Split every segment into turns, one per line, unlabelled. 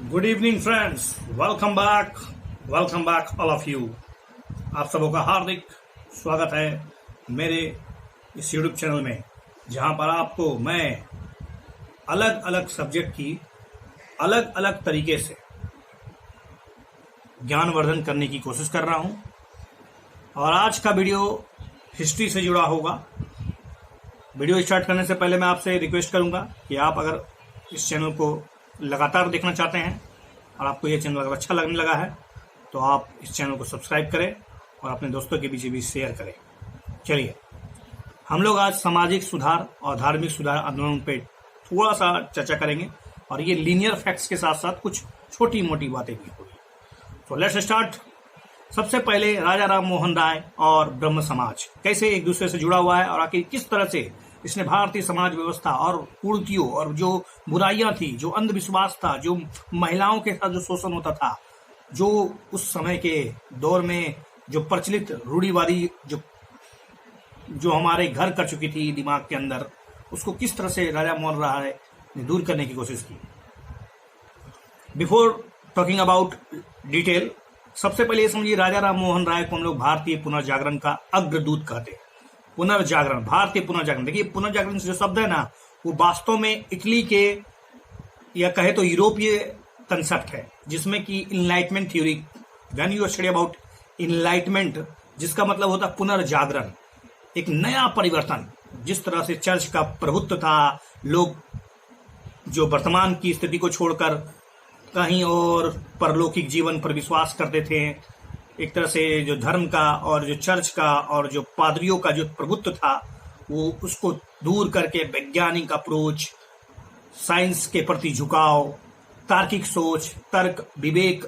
Good evening friends, welcome back all of you. आप सबों का हार्दिक स्वागत है मेरे इस यूट्यूब चैनल में, जहां पर आपको मैं अलग अलग सब्जेक्ट की अलग अलग तरीके से ज्ञानवर्धन करने की कोशिश कर रहा हूं। और आज का वीडियो हिस्ट्री से जुड़ा होगा। वीडियो स्टार्ट करने से पहले मैं आपसे रिक्वेस्ट करूंगा कि आप अगर इस चैनल को लगातार देखना चाहते हैं और आपको ये चैनल अगर अच्छा लगने लगा है तो आप इस चैनल को सब्सक्राइब करें और अपने दोस्तों के बीच भी शेयर करें। चलिए, हम लोग आज सामाजिक सुधार और धार्मिक सुधार आंदोलन पे थोड़ा सा चर्चा करेंगे और ये लीनियर फैक्ट्स के साथ साथ कुछ छोटी मोटी बातें भी होगी। तो लेट्स स्टार्ट। सबसे पहले राजा राम मोहन राय और ब्रह्म समाज कैसे एक दूसरे से जुड़ा हुआ है और आखिर किस तरह से इसने भारतीय समाज व्यवस्था और कुरीतियों और जो बुराइयां थी, जो अंधविश्वास था, जो महिलाओं के साथ जो शोषण होता था, जो उस समय के दौर में जो प्रचलित रूढ़िवादी जो हमारे घर कर चुकी थी दिमाग के अंदर, उसको किस तरह से राजा मोहन राय ने दूर करने की कोशिश की। बिफोर टॉकिंग अबाउट डिटेल, सबसे पहले ये समझिए, राजा राम मोहन राय को हम लोग भारतीय पुनर्जागरण का अग्रदूत कहते हैं। पुनर्जागरण, भारतीय पुनर्जागरण, देखिए पुनर्जागरण जो शब्द है ना, वो वास्तव में इटली के या कहे तो यूरोपीय कंसेप्ट है, जिसमें कि enlightenment theory, when you study about enlightenment, जिसका मतलब होता है पुनर्जागरण, एक नया परिवर्तन। जिस तरह से चर्च का प्रभुत्व था, लोग जो वर्तमान की स्थिति को छोड़कर कहीं और परलौकिक जीवन पर विश्वास करते थे, एक तरह से जो धर्म का और जो चर्च का और जो पादरियों का जो प्रभुत्व था, वो उसको दूर करके वैज्ञानिक अप्रोच, साइंस के प्रति झुकाव, तार्किक सोच, तर्क, विवेक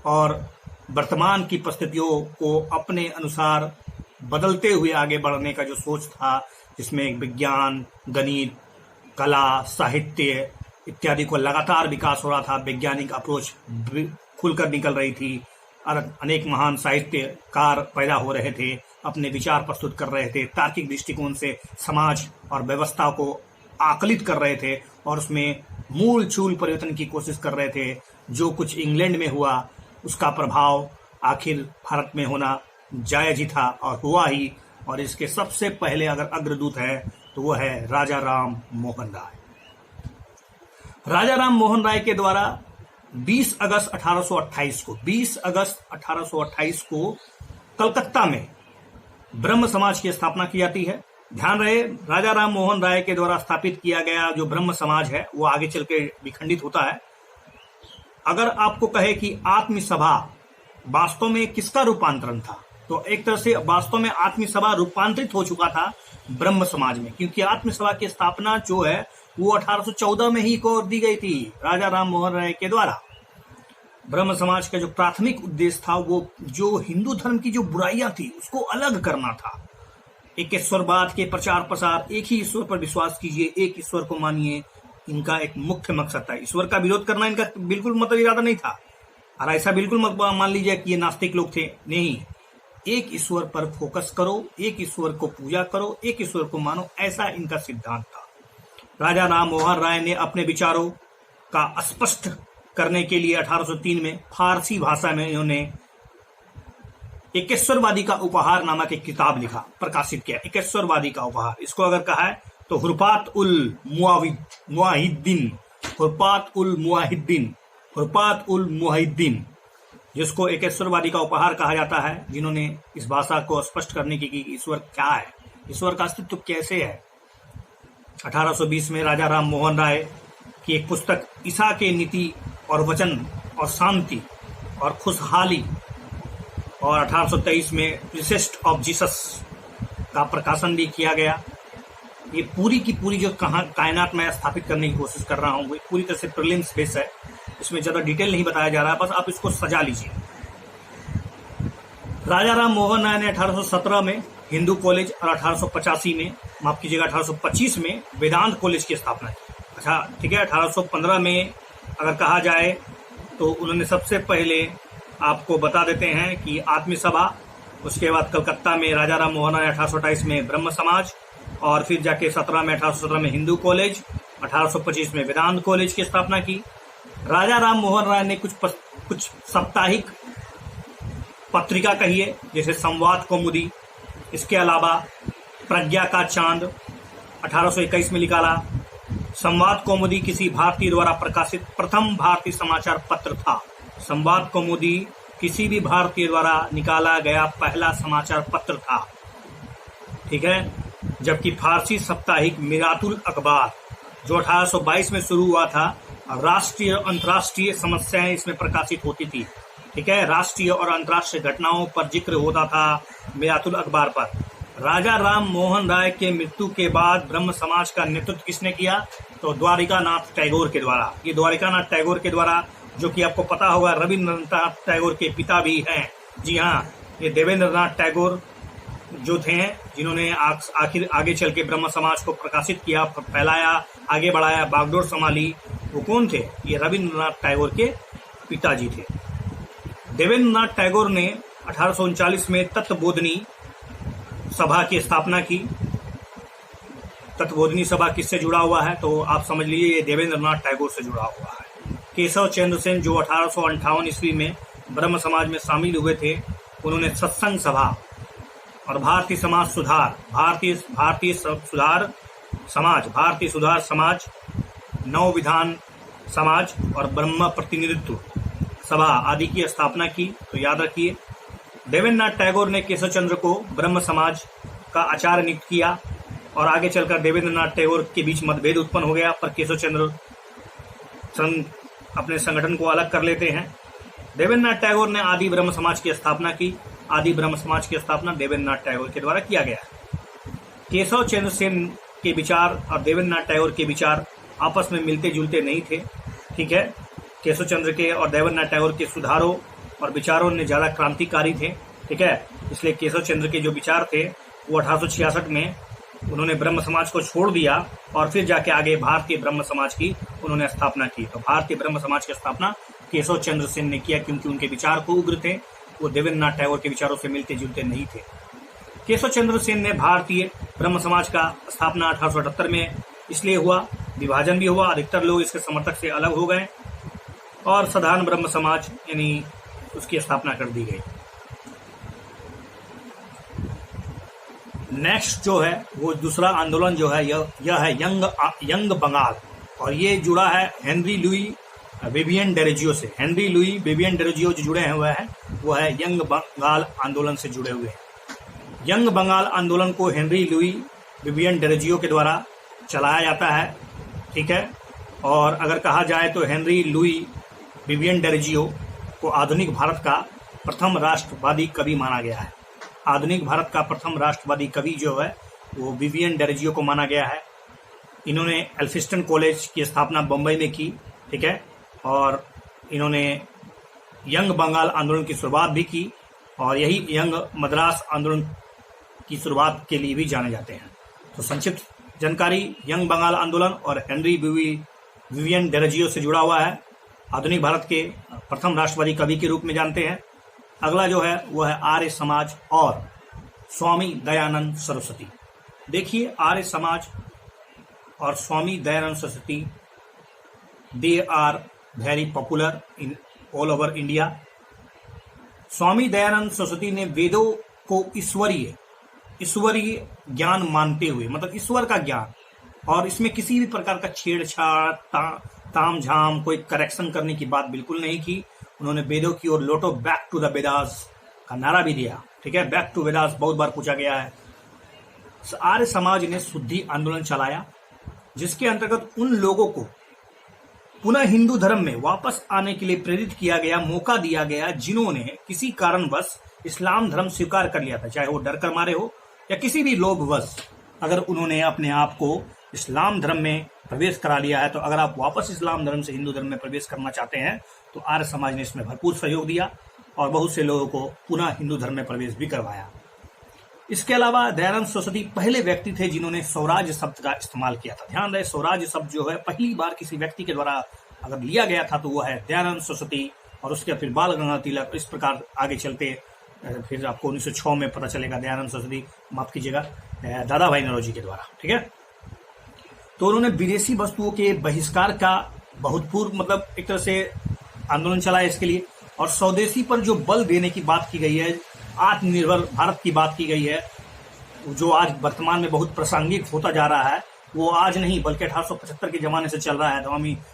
और वर्तमान की परिस्थितियों को अपने अनुसार बदलते हुए आगे बढ़ने का जो सोच था, जिसमें विज्ञान, गणित, कला, साहित्य इत्यादि को लगातार विकास हो रहा था, वैज्ञानिक अप्रोच खुलकर निकल रही थी, अनेक महान साहित्यकार पैदा हो रहे थे, अपने विचार प्रस्तुत कर रहे थे, तार्किक दृष्टिकोण से समाज और व्यवस्था को आकलित कर रहे थे और उसमें मूल चूल परिवर्तन की कोशिश कर रहे थे। जो कुछ इंग्लैंड में हुआ, उसका प्रभाव आखिर भारत में होना जायज ही था और हुआ ही। और इसके सबसे पहले अगर अग्रदूत है तो वो है राजा राम मोहन राय। राजा राम मोहन राय के द्वारा 20 अगस्त 1828 को कलकत्ता में ब्रह्म समाज की स्थापना की जाती है। ध्यान रहे, राजा राम मोहन राय के द्वारा स्थापित किया गया जो ब्रह्म समाज है वो आगे चल के विखंडित होता है। अगर आपको कहे कि आत्म सभा वास्तव में किसका रूपांतरण था, तो एक तरह से वास्तव में आत्म सभा रूपांतरित हो चुका था ब्रह्म समाज में, क्योंकि आत्म सभा की स्थापना जो है वो 1814 में ही को दी गई थी राजा राम मोहन राय के द्वारा। ब्रह्म समाज का जो प्राथमिक उद्देश्य था, वो जो हिंदू धर्म की जो बुराइयां थी उसको अलग करना था। एक ईश्वरवाद के प्रचार प्रसार, एक ही ईश्वर पर विश्वास कीजिए, एक ईश्वर को मानिए, इनका एक मुख्य मकसद था। ईश्वर का विरोध करना इनका बिल्कुल मतलब इरादा नहीं था। और ऐसा बिल्कुल मत मान लीजिए कि ये नास्तिक लोग थे, नहीं। एक ईश्वर पर फोकस करो, एक ईश्वर को पूजा करो, एक ईश्वर को मानो, ऐसा इनका सिद्धांत था। राजा राम मोहन राय ने अपने विचारों का स्पष्ट करने के लिए 1803 में फारसी भाषा में इन्होंने एकेश्वरवादी का उपहार नामक एक किताब लिखा, प्रकाशित किया। एकेश्वरवादी का उपहार, इसको अगर कहा है तो हुरफात उल मुवाहिद्दीन, जिसको एकेश्वरवादी का उपहार कहा जाता है, जिन्होंने इस भाषा को स्पष्ट करने की कि ईश्वर क्या है, ईश्वर का अस्तित्व कैसे है। 1820 में राजा राम मोहन राय की एक पुस्तक ईसा के नीति और वचन और शांति और खुशहाली, और 1823 में प्रीसेस्ट ऑफ जीसस का प्रकाशन भी किया गया। ये पूरी की पूरी जो कायनात में स्थापित करने की कोशिश कर रहा हूँ, वो पूरी तरह से प्रीलिम्स बेस है, इसमें ज्यादा डिटेल नहीं बताया जा रहा है, बस आप इसको सजा लीजिए। राजा राम मोहन राय ने 1817 में हिंदू कॉलेज और 1885 में, माफ कीजिएगा 1825 में वेदांत कॉलेज की स्थापना की। अच्छा ठीक है, 1815 में अगर कहा जाए तो उन्होंने सबसे पहले आपको बता देते हैं कि आत्म सभा, उसके बाद कलकत्ता में राजा राम मोहन राय 1828 में ब्रह्म समाज, और फिर जाके 1817 में हिंदू कॉलेज, 1825 में वेदांत कॉलेज की स्थापना की। राजा राम मोहन राय ने कुछ साप्ताहिक पत्रिका कहिए, जैसे संवाद कौमुदी, इसके अलावा प्रज्ञा का चांद 1821 में निकाला। संवाद कौमुदी किसी भारतीय द्वारा प्रकाशित प्रथम भारतीय समाचार पत्र था। संवाद कौमुदी किसी भी भारतीय द्वारा निकाला गया पहला समाचार पत्र था, ठीक है। जबकि फारसी साप्ताहिक मिरातुल अखबार जो 1822 में शुरू हुआ था, राष्ट्रीय और अंतर्राष्ट्रीय समस्याएं इसमें प्रकाशित होती थी, ठीक है। राष्ट्रीय और अंतर्राष्ट्रीय घटनाओं पर जिक्र होता था मिरातुल अखबार पर। राजा राम मोहन राय के मृत्यु के बाद ब्रह्म समाज का नेतृत्व किसने किया? तो द्वारिकानाथ टैगोर के द्वारा। ये द्वारिकानाथ टैगोर के द्वारा, जो कि आपको पता होगा रविन्द्रनाथ टैगोर के पिता भी हैं। जी हाँ, ये देवेंद्रनाथ टैगोर जो थे, जिन्होंने आखिर आगे चल के ब्रह्म समाज को प्रकाशित किया, फैलाया, आगे बढ़ाया, बागडोर संभाली, वो कौन थे? ये रविन्द्रनाथ टैगोर के पिताजी थे। देवेंद्रनाथ टैगोर ने 1839 में तत्वबोधिनी सभा की स्थापना की। तत्वबोधिनी सभा किससे जुड़ा हुआ है? तो आप समझ लीजिए ये देवेंद्रनाथ टैगोर से जुड़ा हुआ है। केशव चंद्र सेन जो 1858 ईस्वी में ब्रह्म समाज में शामिल हुए थे, उन्होंने सत्संग सभा और भारतीय सुधार समाज, नव विधान समाज और ब्रह्म प्रतिनिधित्व सभा आदि की स्थापना की। तो याद रखिए, देवेंद्रनाथ टैगोर ने केशव चंद्र को ब्रह्म समाज का आचार्य नियुक्त किया और आगे चलकर देवेंद्रनाथ टैगोर के बीच मतभेद उत्पन्न हो गया, पर केशव चंद्र अपने संगठन को अलग कर लेते हैं। देवेंद्रनाथ टैगोर ने आदि ब्रह्म समाज की स्थापना की। आदि ब्रह्म समाज की स्थापना देवेंद्रनाथ टैगोर के द्वारा किया गया। केशव चंद्र सेन के विचार और देवेंद्रनाथ टैगोर के विचार आपस में मिलते जुलते नहीं थे, ठीक है। केशव चंद्र के और देवेंद्रनाथ टैगोर के सुधारों और विचारों ने ज्यादा क्रांतिकारी थे, ठीक है। इसलिए केशव चंद्र के जो विचार थे वो 1866 में उन्होंने ब्रह्म समाज को छोड़ दिया और फिर जाके आगे भारतीय ब्रह्म समाज की उन्होंने स्थापना की। तो भारतीय ब्रह्म समाज की स्थापना केशव चंद्र सेन ने किया, क्योंकि उनके विचार को उग्र थे, वो देवेंद्रनाथ टैगोर के विचारों से मिलते जुलते नहीं थे। केशव चंद्र सेन ने भारतीय ब्रह्म समाज का स्थापना 1878 में इसलिए हुआ, विभाजन भी हुआ, अधिकतर लोग इसके समर्थक से अलग हो गए और साधारण ब्रह्म समाज यानी उसकी स्थापना कर दी गई। नेक्स्ट जो है वो दूसरा आंदोलन जो है यह है यंग बंगाल, और ये जुड़ा है हेनरी लुई विवियन डेरोजियो से। हेनरी लुई विवियन डेरोजियो जो जुड़े हुए हैं वो है यंग बंगाल आंदोलन से जुड़े हुए हैं। यंग बंगाल आंदोलन को हेनरी लुई विवियन डेरोजियो के द्वारा चलाया जाता है, ठीक है। और अगर कहा जाए तो हेनरी लुई विवियन डेरोजियो को आधुनिक भारत का प्रथम राष्ट्रवादी कवि माना गया है। आधुनिक भारत का प्रथम राष्ट्रवादी कवि जो है वो विवियन डेरोजियो को माना गया है। इन्होंने एल्फिस्टन कॉलेज की स्थापना बम्बई में की, ठीक है। और इन्होंने यंग बंगाल आंदोलन की शुरुआत भी की और यही यंग मद्रास आंदोलन की शुरुआत के लिए भी जाने जाते हैं। तो संक्षिप्त जानकारी, यंग बंगाल आंदोलन और हेनरी विवियन डेरोजियो से जुड़ा हुआ है। आधुनिक भारत के प्रथम राष्ट्रवादी कवि के रूप में जानते हैं। अगला जो है वह है आर्य समाज और स्वामी दयानंद सरस्वती। देखिए, आर्य समाज और Swami Dayanand Saraswati, they are very popular in all over India. Swami Dayanand Saraswati ने वेदों को ईश्वरीय ज्ञान मानते हुए, मतलब ईश्वर का ज्ञान, और इसमें किसी भी प्रकार का छेड़छाड़, ताम झाम, कोई करेक्शन करने की बात बिल्कुल नहीं की। उन्होंने वेदों की ओर लौटो, बैक टू द वेदास का नारा भी दिया, ठीक है। बैक टू वेदास बहुत बार पूछा गया है। आर्य समाज ने शुद्धि आंदोलन चलाया, जिसके अंतर्गत उन लोगों को पुनः हिंदू धर्म में वापस आने के लिए प्रेरित किया गया, मौका दिया गया, जिन्होंने किसी कारणवश इस्लाम धर्म स्वीकार कर लिया था, चाहे वो डर कर मारे हो या किसी भी लोभवश। अगर उन्होंने अपने आप को इस्लाम धर्म में प्रवेश करा लिया है, तो अगर आप वापस इस्लाम धर्म से हिंदू धर्म में प्रवेश करना चाहते हैं तो आर्य समाज ने इसमें भरपूर सहयोग दिया और बहुत से लोगों को पुनः हिंदू धर्म में प्रवेश भी करवाया। इसके अलावा दयानंद सरस्वती पहले व्यक्ति थे जिन्होंने स्वराज शब्द का इस्तेमाल किया था। ध्यान रहे, स्वराज शब्द जो है पहली बार किसी व्यक्ति के द्वारा अगर लिया गया था तो वह है दयानंद सरस्वती, और उसके फिर बाल गंगाधर तिलक। इस प्रकार आगे चलते फिर आपको 1906 में पता चलेगा दयानंद सरस्वती, माफ कीजिएगा, दादा भाई नौरोजी के द्वारा, ठीक है। तो उन्होंने विदेशी वस्तुओं के बहिष्कार का बहुत पूर्व मतलब एक तरह से आंदोलन चला है इसके लिए। और स्वदेशी पर जो बल देने की बात की गई है, आत्मनिर्भर भारत की बात की गई है, जो आज वर्तमान में बहुत प्रासंगिक होता जा रहा है, वो आज नहीं बल्कि 1875 के जमाने से चल रहा है।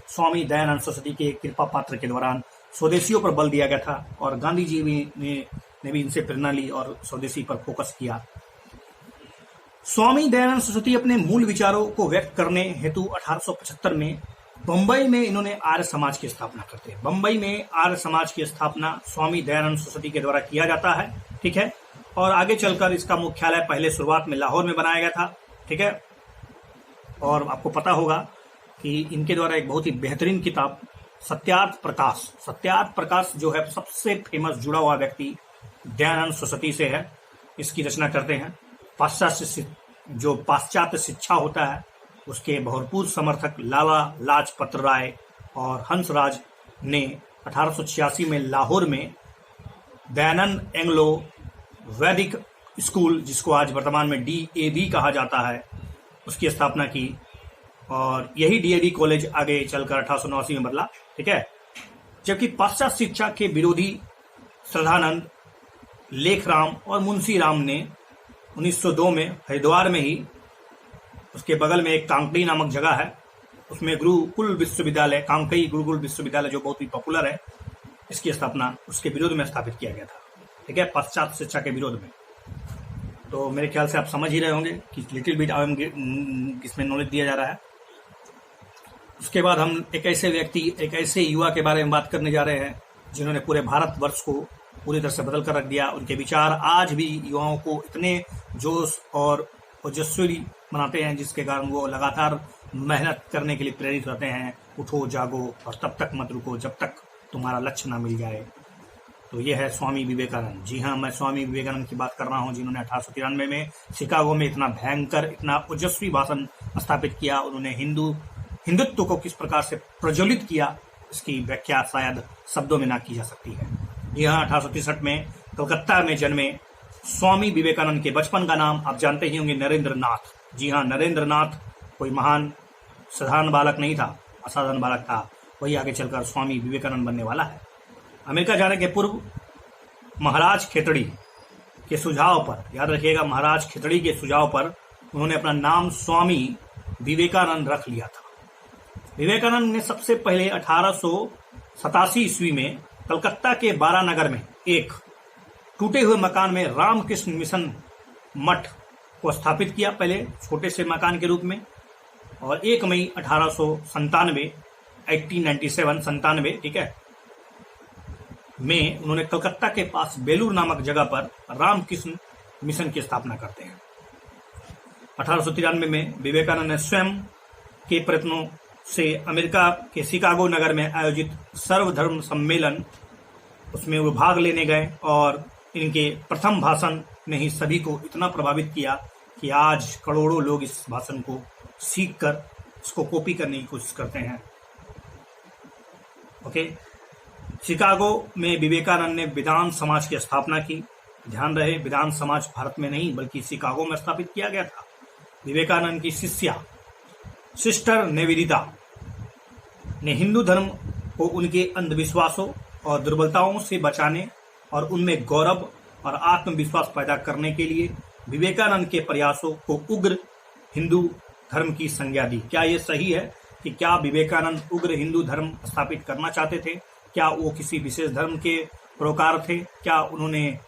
स्वामी दयानंद सरस्वती के कृपा पात्र के दौरान स्वदेशियों पर बल दिया गया था और गांधी जी ने भी इनसे प्रेरणा ली और स्वदेशी पर फोकस किया। स्वामी दयानंद सरस्वती अपने मूल विचारों को व्यक्त करने हेतु 1875 में बंबई में इन्होंने आर्य समाज की स्थापना करते हैं। बंबई में आर्य समाज की स्थापना स्वामी दयानंद सरस्वती के द्वारा किया जाता है, ठीक है। और आगे चलकर इसका मुख्यालय पहले शुरुआत में लाहौर में बनाया गया था, ठीक है। और आपको पता होगा कि इनके द्वारा एक बहुत ही बेहतरीन किताब सत्यार्थ प्रकाश जो है सबसे फेमस जुड़ा हुआ व्यक्ति दयानंद सरस्वती से है, इसकी रचना करते हैं। पाश्चात्य शिक्षा होता है उसके भरपूर समर्थक लाला लाजपत राय और हंसराज ने 1886 में लाहौर में दयानंद एंग्लो वैदिक स्कूल, जिसको आज वर्तमान में DAV कहा जाता है, उसकी स्थापना की। और यही DAV कॉलेज आगे चलकर 1889 में बदला, ठीक है। जबकि पाश्चात्य शिक्षा के विरोधी श्रद्धानंद, लेखराम और मुंशी राम ने 1902 में हरिद्वार में ही उसके बगल में एक कांकड़ी नामक जगह है, उसमें गुरुकुल विश्वविद्यालय, कांकड़ी गुरुकुल विश्वविद्यालय जो बहुत ही पॉपुलर है, इसकी स्थापना उसके विरोध में स्थापित किया गया था, ठीक है, पाश्चात्य शिक्षा के विरोध में। तो मेरे ख्याल से आप समझ ही रहे होंगे कि लिटिल बिट इसमें नॉलेज दिया जा रहा है। उसके बाद हम एक ऐसे युवा के बारे में बात करने जा रहे हैं जिन्होंने पूरे भारतवर्ष को पूरी तरह से बदल कर रख दिया। उनके विचार आज भी युवाओं को इतने जोश और ओजस्वी बनाते हैं जिसके कारण वो लगातार मेहनत करने के लिए प्रेरित रहते हैं। उठो जागो और तब तक मत रुको जब तक तुम्हारा लक्ष्य ना मिल जाए। तो ये है स्वामी विवेकानंद। जी हाँ, मैं स्वामी विवेकानंद की बात कर रहा हूँ, जिन्होंने 1893 में शिकागो में इतना भयंकर, इतना ओजस्वी भाषण स्थापित किया। उन्होंने हिंदुत्व को किस प्रकार से प्रज्वलित किया, इसकी व्याख्या शायद शब्दों में ना की जा सकती है। जी हाँ, 1863 में कलकत्ता में जन्मे स्वामी विवेकानंद के बचपन का नाम आप जानते ही होंगे, नरेंद्र नाथ। जी हाँ, नरेंद्र नाथ कोई महान साधारण बालक नहीं था, असाधारण बालक था। वही आगे चलकर स्वामी विवेकानंद बनने वाला है। अमेरिका जाने के पूर्व महाराज खेतड़ी के सुझाव पर, याद रखिएगा, महाराज खेतड़ी के सुझाव पर उन्होंने अपना नाम स्वामी विवेकानंद रख लिया था। विवेकानंद ने सबसे पहले 1887 ईस्वी में कलकत्ता के बारानगर में एक टूटे हुए मकान में रामकृष्ण मिशन मठ को स्थापित किया, पहले छोटे से मकान के रूप में। और 1 मई 1897 ठीक है, में उन्होंने कलकत्ता के पास बेलूर नामक जगह पर रामकृष्ण मिशन की स्थापना करते हैं। 1893 में विवेकानंद ने स्वयं के प्रयत्नों से अमेरिका के शिकागो नगर में आयोजित सर्वधर्म सम्मेलन, उसमें वो भाग लेने गए और इनके प्रथम भाषण ने ही सभी को इतना प्रभावित किया कि आज करोड़ों लोग इस भाषण को सीखकर इसको कॉपी करने की कोशिश करते हैं। ओके, शिकागो में विवेकानंद ने वेदांत समाज की स्थापना की। ध्यान रहे, वेदांत समाज भारत में नहीं बल्कि शिकागो में स्थापित किया गया था। विवेकानंद की शिष्या सिस्टर निवेदिता ने हिंदू धर्म को उनके अंधविश्वासों और दुर्बलताओं से बचाने और उनमें गौरव और आत्मविश्वास पैदा करने के लिए विवेकानंद के प्रयासों को उग्र हिंदू धर्म की संज्ञा दी। क्या यह सही है कि क्या विवेकानंद उग्र हिंदू धर्म स्थापित करना चाहते थे? क्या वो किसी विशेष धर्म के प्रोकार थे? क्या उन्होंने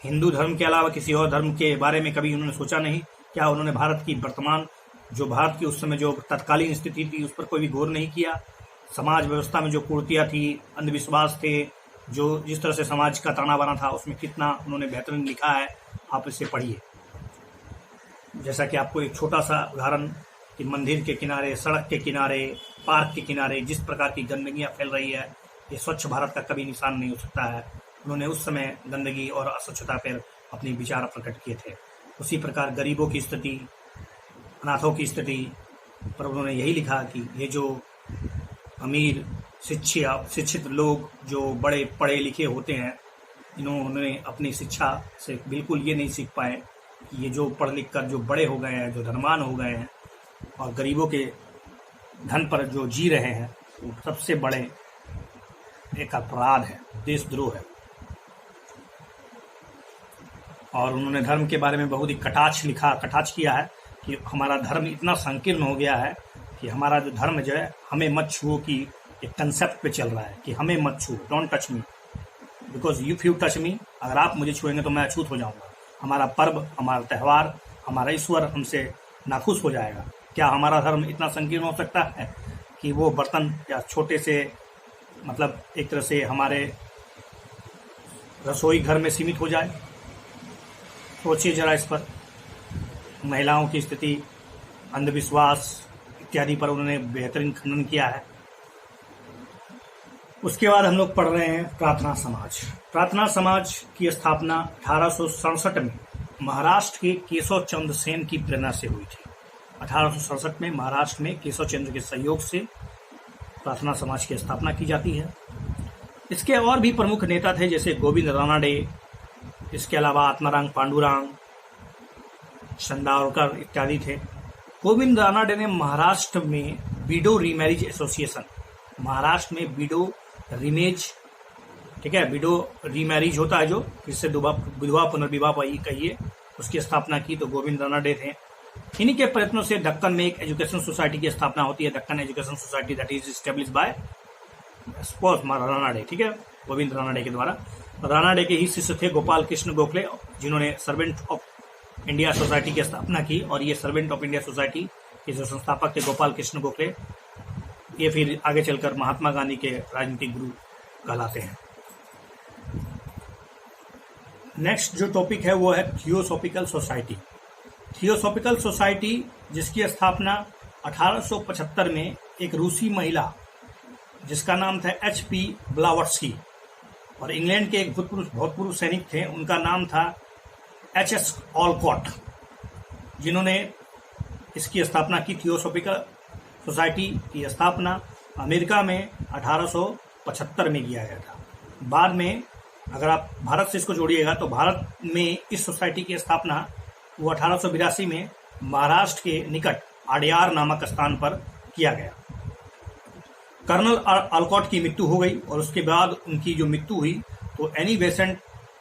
हिंदू धर्म के अलावा किसी और धर्म के बारे में कभी उन्होंने सोचा नहीं? क्या उन्होंने भारत की उस समय जो तत्कालीन स्थिति थी उस पर कोई भी गौर नहीं किया? समाज व्यवस्था में जो कुरीतियां थी, अंधविश्वास थे, जो जिस तरह से समाज का ताना बाना था, उसमें कितना उन्होंने बेहतरीन लिखा है, आप इसे पढ़िए। जैसा कि आपको एक छोटा सा उदाहरण कि मंदिर के किनारे, सड़क के किनारे, पार्क के किनारे जिस प्रकार की गंदगियां फैल रही है, ये स्वच्छ भारत का कभी निशान नहीं हो सकता है। उन्होंने उस समय गंदगी और अस्वच्छता पर अपने विचार प्रकट किए थे। उसी प्रकार गरीबों की स्थिति, अनाथों की स्थिति पर उन्होंने यही लिखा कि ये जो अमीर शिक्षित लोग जो बड़े पढ़े लिखे होते हैं, इन्होंने अपनी शिक्षा से बिल्कुल ये नहीं सीख पाए कि ये जो पढ़ लिख कर जो बड़े हो गए हैं, जो धनवान हो गए हैं और गरीबों के धन पर जो जी रहे हैं वो सबसे बड़े एक अपराध है, देशद्रोह है। और उन्होंने धर्म के बारे में बहुत ही कटाक्ष किया है कि हमारा धर्म इतना संकीर्ण हो गया है कि हमारा जो धर्म जो है हमें मत छुओ की एक कंसेप्ट पे चल रहा है कि हमें मत छुओ, don't touch me because if you touch me, अगर आप मुझे छुएंगे तो मैं अछूत हो जाऊंगा, हमारा पर्व, हमारा त्यौहार, हमारा ईश्वर हमसे नाखुश हो जाएगा। क्या हमारा धर्म इतना संकीर्ण हो सकता है कि वो बर्तन या छोटे से मतलब एक तरह से हमारे रसोई घर में सीमित हो जाए? सोचिए जरा इस पर। महिलाओं की स्थिति, अंधविश्वास इत्यादि पर उन्होंने बेहतरीन खंडन किया है। उसके बाद हम लोग पढ़ रहे हैं प्रार्थना समाज। प्रार्थना समाज की स्थापना 1867 में महाराष्ट्र के केशव चंद्र सेन की प्रेरणा से हुई थी। 1867 में महाराष्ट्र में केशव चंद्र के सहयोग से प्रार्थना समाज की स्थापना की जाती है। इसके और भी प्रमुख नेता थे जैसे गोविंद रानाडे, इसके अलावा आत्माराम पांडुरंग, चंदावरकर इत्यादि थे। गोविंद रानाडे ने महाराष्ट्र में विडो रीमैरिज एसोसिएशन, महाराष्ट्र में विडो रीमेज, ठीक है, विडो रीमैरिज होता है जो फिर से विधवा पुनर्विवाह कहिए, उसकी स्थापना की तो गोविंद रानाडे थे। इन्हीं के प्रयत्नों से दक्कन में एक एजुकेशन सोसाइटी की स्थापना होती है, Deccan education society that is establish by Ranade, ठीक है, गोविंद रानाडे के द्वारा। रानाडे के ही शिष्य थे गोपाल कृष्ण गोखले, जिन्होंने सर्वेंट ऑफ इंडिया सोसाइटी की स्थापना की। और ये सर्वेंट ऑफ इंडिया सोसाइटी के जो संस्थापक थे गोपाल कृष्ण गोखले, ये फिर आगे चलकर महात्मा गांधी के राजनीतिक गुरु कहलाते हैं। नेक्स्ट जो टॉपिक है वो है थियोसॉफिकल सोसाइटी। थियोसॉफिकल सोसाइटी जिसकी स्थापना 1875 में एक रूसी महिला जिसका नाम था HP ब्लावत्स्की और इंग्लैंड के एक भूतपूर्व सैनिक थे, उनका नाम था HS ऑलकॉट, जिन्होंने इसकी स्थापना की। थियोसॉफिकल सोसाइटी की स्थापना अमेरिका में 1875 में किया गया था। बाद में अगर आप भारत से इसको जोड़िएगा तो भारत में इस सोसाइटी की स्थापना वो 1882 में महाराष्ट्र के निकट आडियार नामक स्थान पर किया गया। कर्नल ऑलकॉट की मृत्यु हो गई और उसके बाद उनकी जो मृत्यु हुई तो एनी बेसेंट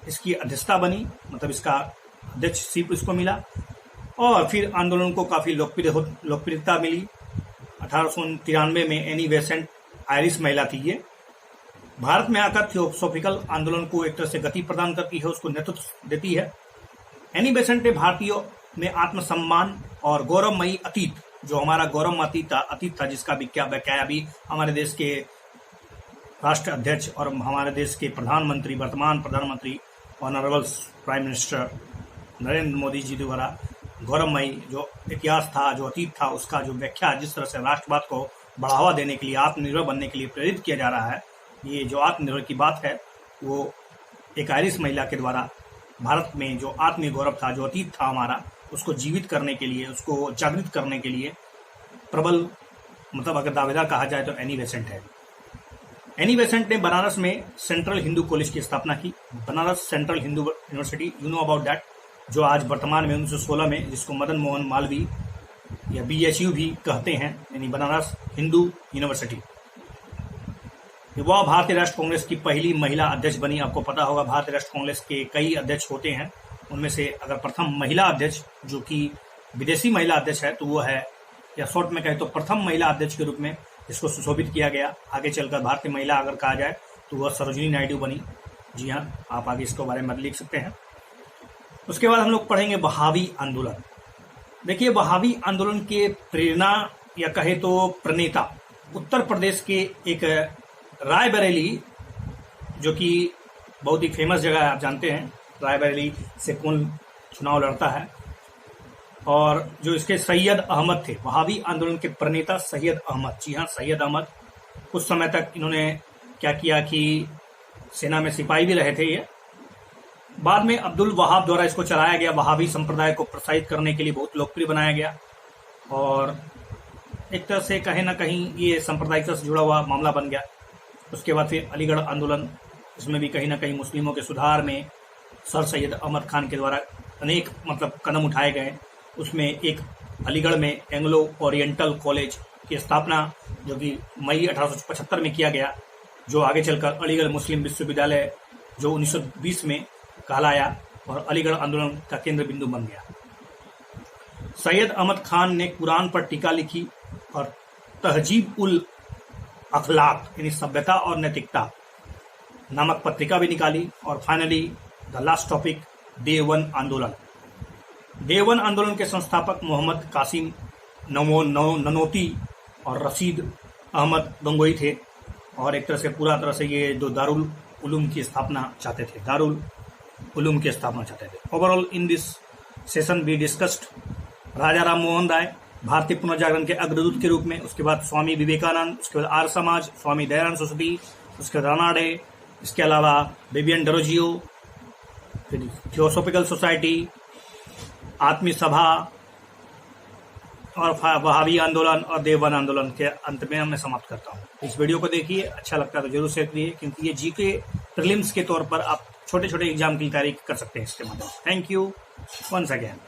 इसकी अध्यक्षता बनी, मतलब इसका अध्यक्षशिप इसको मिला और फिर आंदोलन को काफी लोकप्रियता मिली। 1893 में एनी बेसेंट आयरिश महिला थी, ये भारत में आकर थियोसॉफिकल आंदोलन को एक तरह से गति प्रदान करती है, उसको नेतृत्व देती है। एनी बेसेंट ने भारतीयों में आत्मसम्मान और गौरवमयी अतीत, जो हमारा गौरवमयी अतीत था जिसका व्याख्या भी हमारे देश के राष्ट्र अध्यक्ष और हमारे देश के प्रधानमंत्री, वर्तमान प्रधानमंत्री honourable prime minister Narendra Modi ji द्वारा गौरवमयी जो इतिहास था, जो अतीत था, उसका जो व्याख्या जिस तरह से राष्ट्रवाद को बढ़ावा देने के लिए, आत्मनिर्भर बनने के लिए प्रेरित किया जा रहा है, ये जो आत्मनिर्भर की बात है वो एक आयरिश महिला के द्वारा भारत में जो आत्मीय गौरव था, जो अतीत था हमारा, उसको जीवित करने के लिए, उसको जागृत करने के लिए प्रबल, मतलब अगर दावेदार कहा जाए तो एनी बेसेंट है। एनी बेसेंट ने बनारस में सेंट्रल हिंदू कॉलेज की स्थापना की। Banaras central Hindu university, you know about that, जो आज वर्तमान में 1916 में जिसको मदन मोहन मालवीय या BHU भी कहते हैं, यानी बनारस हिंदू यूनिवर्सिटी। वह भारतीय राष्ट्र कांग्रेस की पहली महिला अध्यक्ष बनी। आपको पता होगा भारतीय राष्ट्र कांग्रेस के कई अध्यक्ष होते हैं, उनमें से अगर प्रथम महिला अध्यक्ष जो कि विदेशी महिला अध्यक्ष है तो वो है, या शॉर्ट में कहें तो प्रथम महिला अध्यक्ष के रूप में इसको सुशोभित किया गया। आगे चलकर भारतीय महिला अगर कहा जाए तो वह सरोजिनी नायडू बनी। जी हाँ, आप आगे इसके बारे में लिख सकते हैं। उसके बाद हम लोग पढ़ेंगे वहाबी आंदोलन। देखिए, वहाबी आंदोलन के प्रेरणा या कहे तो प्रणेता उत्तर प्रदेश के एक रायबरेली, जो कि बहुत ही फेमस जगह है, आप जानते हैं रायबरेली से कौन चुनाव लड़ता है, और जो इसके सैयद अहमद थे, वहाबी आंदोलन के प्रणेता सैयद अहमद। जी हाँ, सैयद अहमद कुछ समय तक इन्होंने क्या किया कि सेना में सिपाही भी रहे थे ये। बाद में अब्दुल वहाब द्वारा इसको चलाया गया, वहाबी संप्रदाय को प्रोत्साहित करने के लिए बहुत लोकप्रिय बनाया गया और एक तरह से कहीं ना कहीं ये सांप्रदायिकता से जुड़ा हुआ मामला बन गया। उसके बाद फिर अलीगढ़ आंदोलन, इसमें भी कहीं ना कहीं मुस्लिमों के सुधार में सर सैयद अहमद खान के द्वारा अनेक कदम उठाए गए। उसमें एक अलीगढ़ में एंग्लो ओरिएंटल कॉलेज की स्थापना जो कि मई 1875 में किया गया, जो आगे चलकर अलीगढ़ मुस्लिम विश्वविद्यालय जो 1920 में कहलाया और अलीगढ़ आंदोलन का केंद्र बिंदु बन गया। सैयद अहमद खान ने कुरान पर टीका लिखी और तहजीब उल अखलाक यानी सभ्यता और नैतिकता नामक पत्रिका भी निकाली। और finally the last topic, Deoband आंदोलन। देवबंद आंदोलन के संस्थापक मोहम्मद कासिम ननोती और रशीद अहमद गंगोई थे और एक तरह से पूरा तरह से ये जो दारुल उलूम की स्थापना चाहते थे, दारुल उलूम की स्थापना चाहते थे। Overall in this session we discussed Raja Ram Mohan Roy भारतीय पुनर्जागरण के अग्रदूत के रूप में, उसके बाद स्वामी विवेकानंद, उसके बाद आर्य समाज, स्वामी दयानंद सरस्वती, उसके बाद रानाडे, इसके अलावा बेबियन डरोजियो, फिर थियोसॉफिकल सोसाइटी, आत्मी सभा और वहाबी आंदोलन और देवबंद आंदोलन के अंत में मैं समाप्त करता हूँ। इस वीडियो को देखिए, अच्छा लगता है तो जरूर शेयर करिए, क्योंकि ये जीके प्रीलिम्स के तौर पर आप छोटे छोटे एग्जाम की तैयारी कर सकते हैं इसके माध्यम से। Thank you once again.